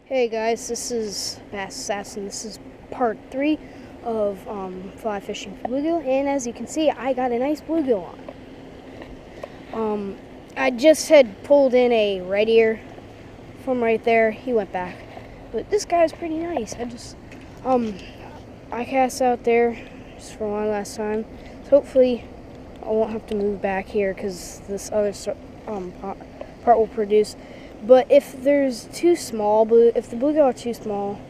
Hey guys, this is Bass Assassin. This is part 3 of fly fishing for bluegill, and as you can see, I got a nice bluegill on. I just had pulled in a red ear from right there. He went back, but this guy's pretty nice. I cast out there just for one last time. So hopefully, I won't have to move back here because this other part will produce. But if there's too small, if the bluegill are too small,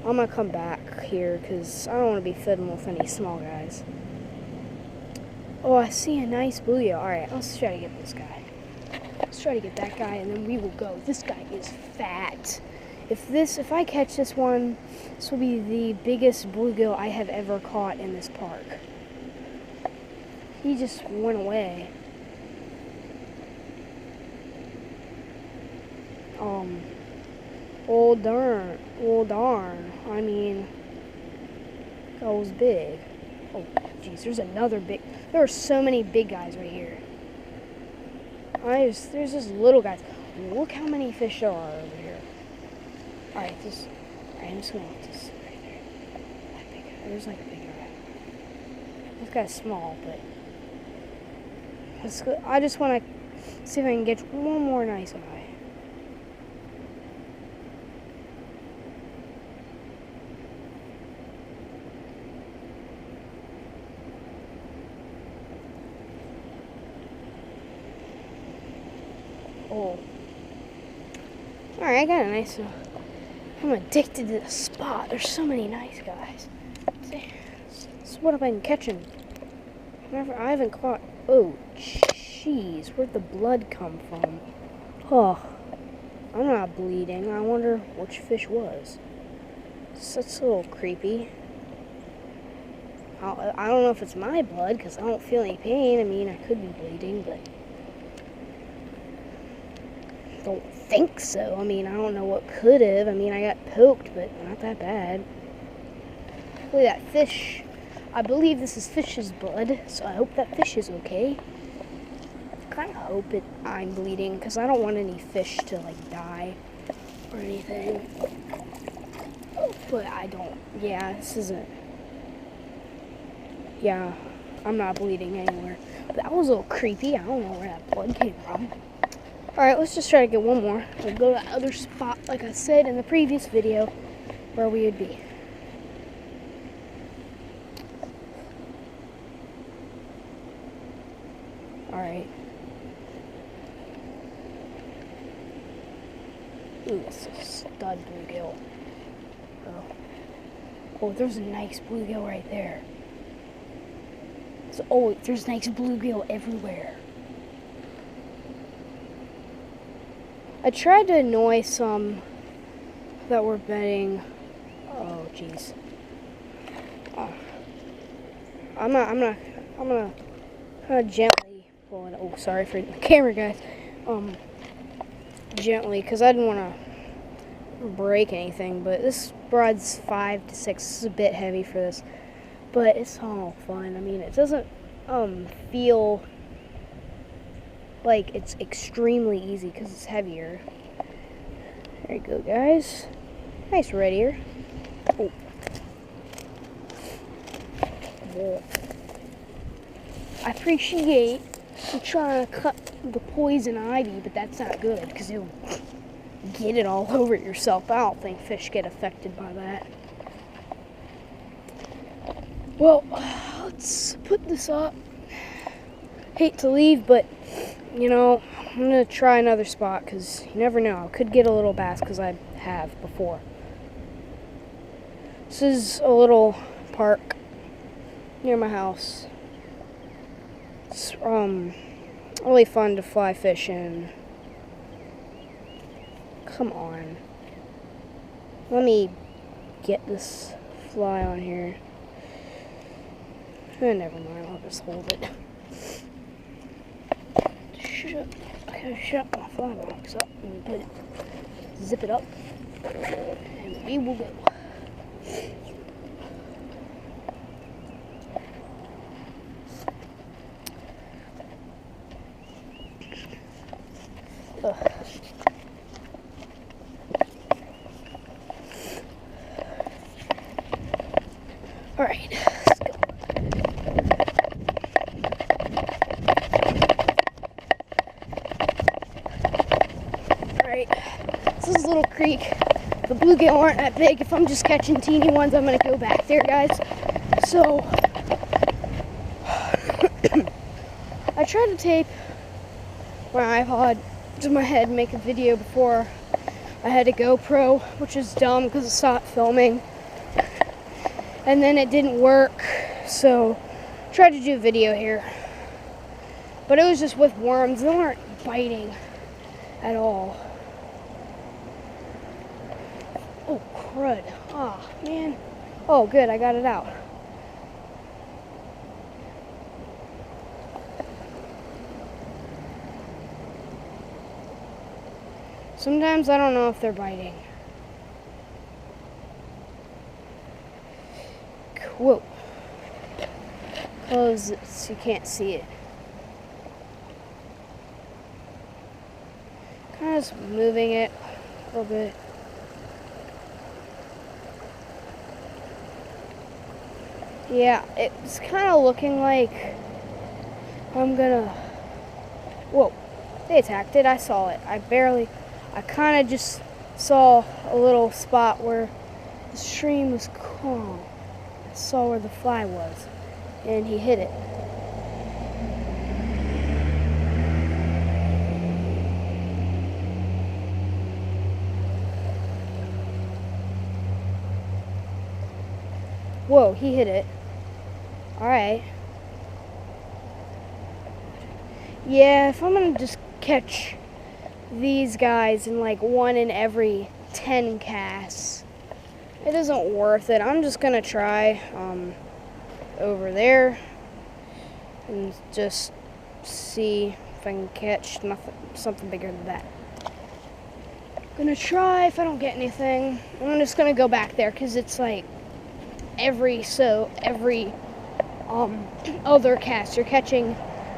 I'm gonna come back here because I don't want to be fiddling with any small guys. Oh, I see a nice bluegill. All right, let's try to get this guy. Let's try to get that guy, and then we will go. This guy is fat. If I catch this one, this will be the biggest bluegill I have ever caught in this park. He just went away. Well darn. I mean, that was big. Oh, jeez, there's another big. There are so many big guys right here. There's just little guys. Look how many fish there are over here. Alright, I'm just gonna let this right there. That big guy. There's like a big guy. This guy's small, but let's go. I just want to see if I can get one more nice guy. Oh. Alright, I got a nice one. I'm addicted to the spot. There's so many nice guys. See, this is what I've been catching. I haven't caught. Oh, jeez. Where'd the blood come from? Oh, I'm not bleeding. I wonder which fish was. That's a little creepy. I don't know if it's my blood because I don't feel any pain. I mean, I could be bleeding, but don't think so. I mean, I don't know what could have. I mean, I got poked, but not that bad. Look at that fish. I believe this is fish's blood, so I hope that fish is okay. I kind of hope I'm bleeding because I don't want any fish to like die or anything. But I don't. Yeah, this isn't. Yeah, I'm not bleeding anywhere. But that was a little creepy. I don't know where that blood came from. Alright, let's just try to get one more. We'll go to that other spot, like I said in the previous video, where we would be. Alright. Ooh, that's a stud bluegill. Oh, there's a nice bluegill right there. So, there's nice bluegill everywhere. I tried to annoy some that were betting. Oh, jeez. Oh. I'm gonna gently pull it. Oh, sorry for the camera, guys. Gently, because I didn't want to break anything. But this rod's 5 to 6. This is a bit heavy for this, but it's all fun. I mean, it doesn't feel like it's extremely easy because it's heavier. There you go, guys. Nice red ear. Oh. Whoa. I appreciate you trying to cut the poison ivy, but that's not good because you'll get it all over yourself. I don't think fish get affected by that. Well, let's put this up. Hate to leave, but you know, I'm going to try another spot because you never know. I could get a little bass because I have before. This is a little park near my house. It's really fun to fly fish in. Come on. Let me get this fly on here. Never mind, I'll just hold it. I gotta shut my fly box up and put it, zip it up, and we will go. Alright, let's go. Alright, this is a little creek. The bluegill aren't that big. If I'm just catching teeny ones, I'm going to go back there, guys. So, I tried to tape my iPod to my head and make a video before I had a GoPro, which is dumb because it stopped filming. And then it didn't work, so I tried to do a video here. But it was just with worms. They weren't biting at all. Oh, crud. Oh, man. Oh, good, I got it out. Sometimes I don't know if they're biting. Whoa. Close it so you can't see it. Kind of just moving it a little bit. Yeah, it's kind of looking like I'm gonna... Whoa. They attacked it. I saw it. I kind of just saw a little spot where the stream was calm. I saw where the fly was, and he hit it. Whoa, he hit it. Alright. Yeah, if I'm gonna just catch these guys in like 1 in every 10 casts, it isn't worth it. I'm just gonna try over there and just see if I can catch something bigger than that. Gonna try. If I don't get anything, I'm just gonna go back there because it's like every other cast you're catching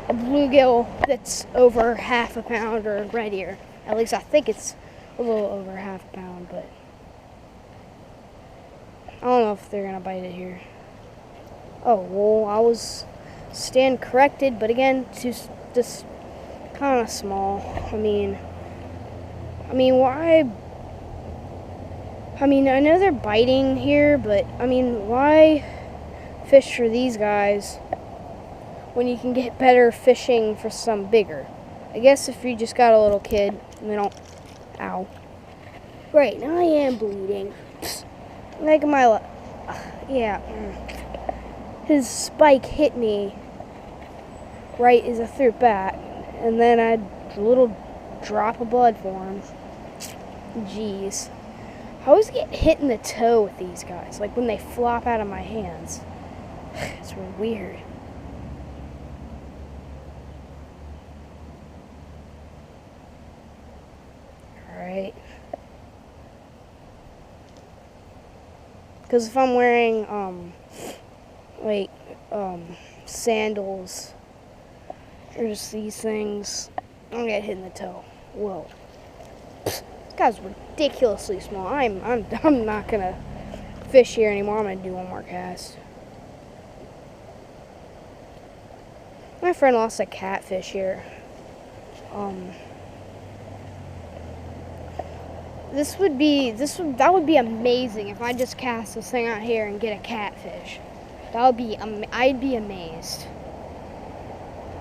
a bluegill that's over half a pound or right here. At least I think it's a little over half a pound, but I don't know if they're gonna bite it here. Oh, well, I was stand corrected, but again, just kind of small. I mean, why? I mean, I know they're biting here, but I mean, why fish for these guys when you can get better fishing for some bigger? I guess if you just got a little kid and they don't... Ow. Right, now I am bleeding. Like my... yeah. His spike hit me right as I threw it back, and then I had a little drop of blood for him. Jeez. I always get hit in the toe with these guys, like when they flop out of my hands. It's weird. Alright. Because if I'm wearing, sandals, or just these things, I'll get hit in the toe. Whoa. This guy's ridiculously small. I'm not gonna fish here anymore. I'm gonna do one more cast. My friend lost a catfish here. That would be amazing if I just cast this thing out here and get a catfish. That would be, I'd be amazed.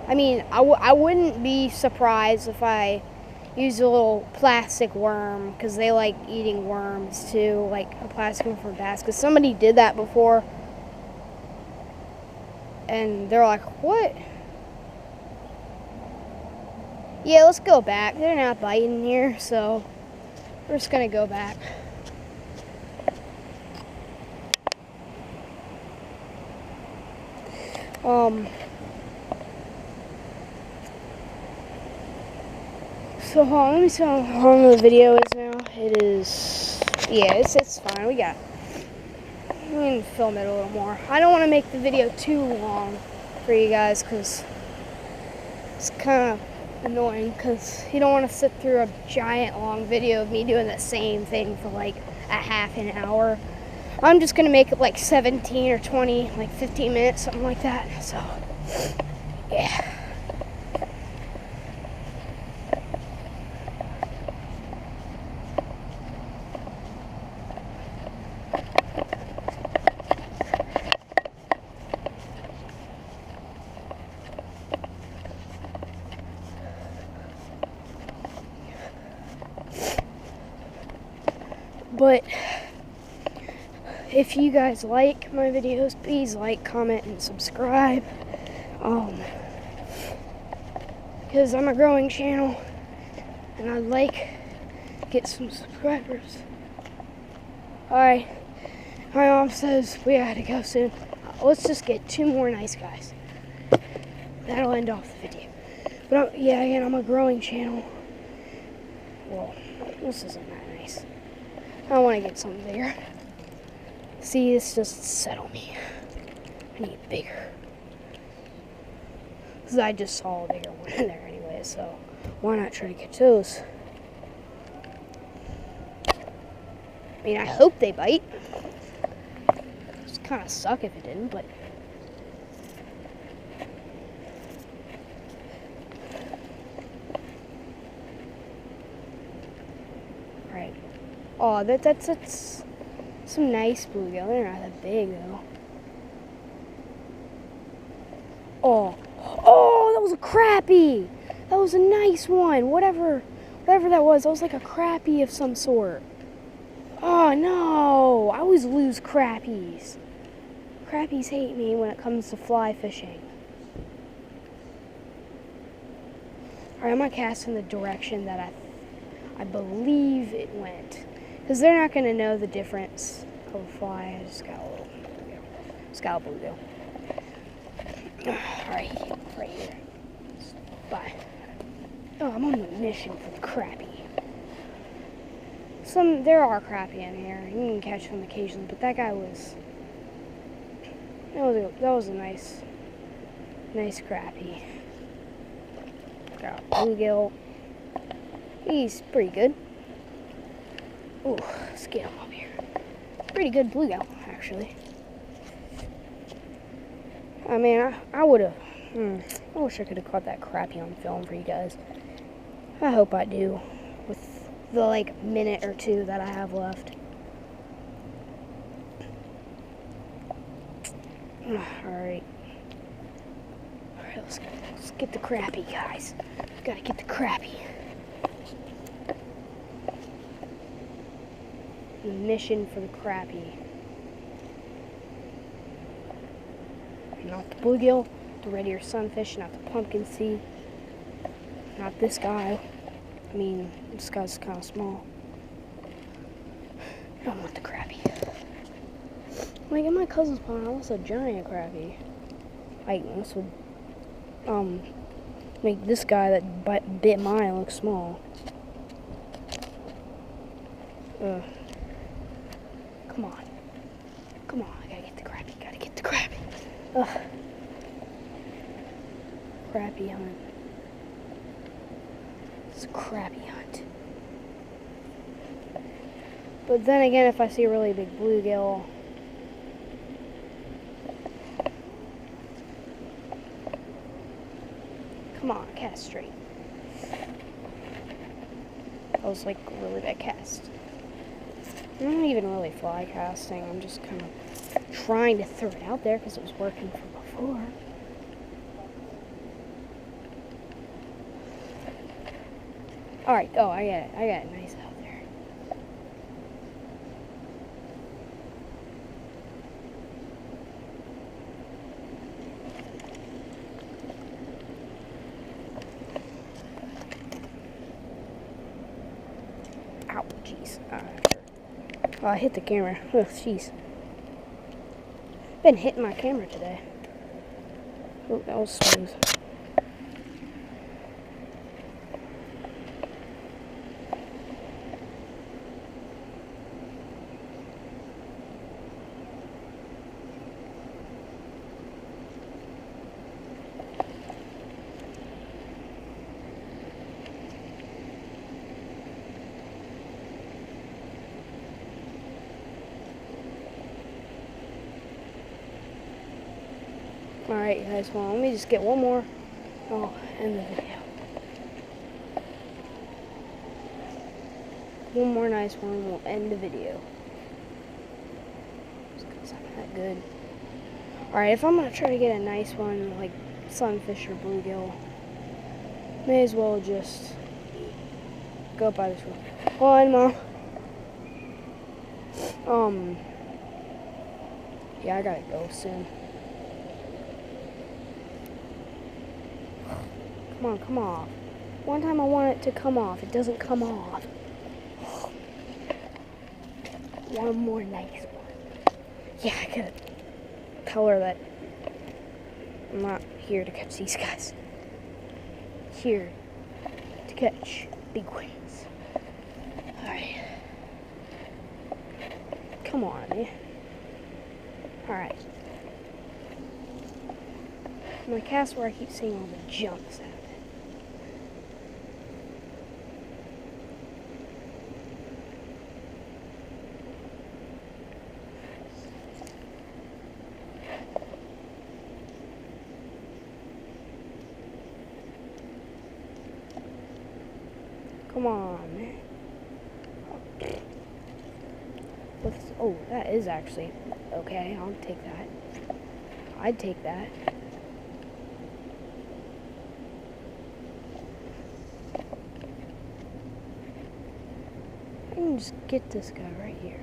I mean, I wouldn't be surprised if I used a little plastic worm, because they like eating worms too, like a plastic one for bass, because somebody did that before. And they're like, what? Yeah, let's go back. They're not biting here, so we're just gonna go back. So let me see how long the video is now. It is, yeah, it's fine. We can film it a little more. I don't want to make the video too long for you guys, because it's kind of annoying, because you don't want to sit through a giant long video of me doing the same thing for like a half an hour. I'm just gonna make it like 17 or 20, like 15 minutes, something like that. So, yeah. But if you guys like my videos, please like, comment, and subscribe. Because I'm a growing channel and I'd like to get some subscribers. Alright, my mom says we gotta go soon. Let's just get 2 more nice guys. That'll end off the video. But yeah, again, I'm a growing channel. Well, this isn't that nice. I want to get something bigger. See, this doesn't settle me. I need bigger. Because I just saw a bigger one in there anyway, so why not try to get those? I mean, I hope they bite. It'd kind of suck if it didn't, but... Right. Oh, that's some nice bluegill. They're not that big, though. Oh, that was a crappie. That was a nice one. Whatever that was like a crappie of some sort. Oh, no. I always lose crappies. Crappies hate me when it comes to fly fishing. Alright, I'm going to cast in the direction that I believe it went. Because they're not going to know the difference of a fly. I just got a little bluegill. Just got a bluegill. Alright, right here. Bye. Oh, I'm on a mission for the crappie. There are crappie in here. You can catch them occasionally, but that guy was... That was a nice crappie. Got a bluegill. He's pretty good. Ooh, let's get him up here. Pretty good bluegill, actually. I mean, I would have... I wish I could have caught that crappie on film for you guys. I hope I do. With the, like, minute or 2 that I have left. Alright. Alright, let's get the crappie, guys. Gotta get the crappie. Mission for the crappie. Not the bluegill, the red ear sunfish, not the pumpkin seed, not this guy. I mean, this guy's kind of small. I don't want the crappie. Like in my cousin's pond, I lost a giant crappie. Like this would make this guy that bit mine look small. Come on. Come on, I gotta get the crappie, gotta get the crappie. Ugh. Crappie hunt. It's a crappie hunt. But then again, if I see a really big bluegill, come on, cast straight. That was like a really bad cast. I'm not even really fly casting. I'm just kind of trying to throw it out there because it was working from before. Alright, oh, I got it. I got it nice out there. Ow, jeez. Oh, I hit the camera. Oh, jeez. Been hitting my camera today. Oh, that was smooth. Alright guys, well, let me just get one more. I'll end the video. One more nice one, we'll end the video. Just 'cause I'm that good. Alright, if I'm gonna try to get a nice one, like sunfish or bluegill, may as well just go by this one. Hold on, Mom. Yeah, I gotta go soon. Come on, come off. One time I want it to come off. It doesn't come off. One more nice one. Yeah, I gotta tell her that I'm not here to catch these guys. Here to catch big ones. Alright. Come on, man. Alright. My cast where I keep seeing all the jumps out of it. Come on, man. Oh, that is actually okay. I'll take that. I'd take that. I can just get this guy right here.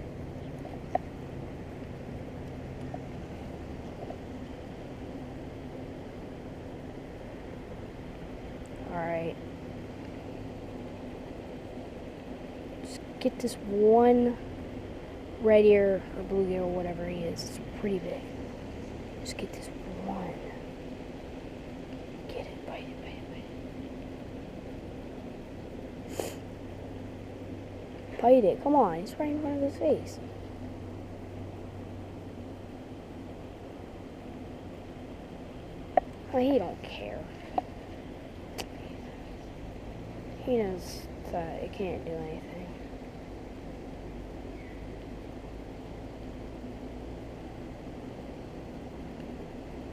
Alright. Just get this one red ear or bluegill or whatever he is. It's pretty big. Just get this one. Get it, bite it, bite it, bite it. Bite it, come on, it's right in front of his face. Oh, he don't care. He knows that it can't do anything.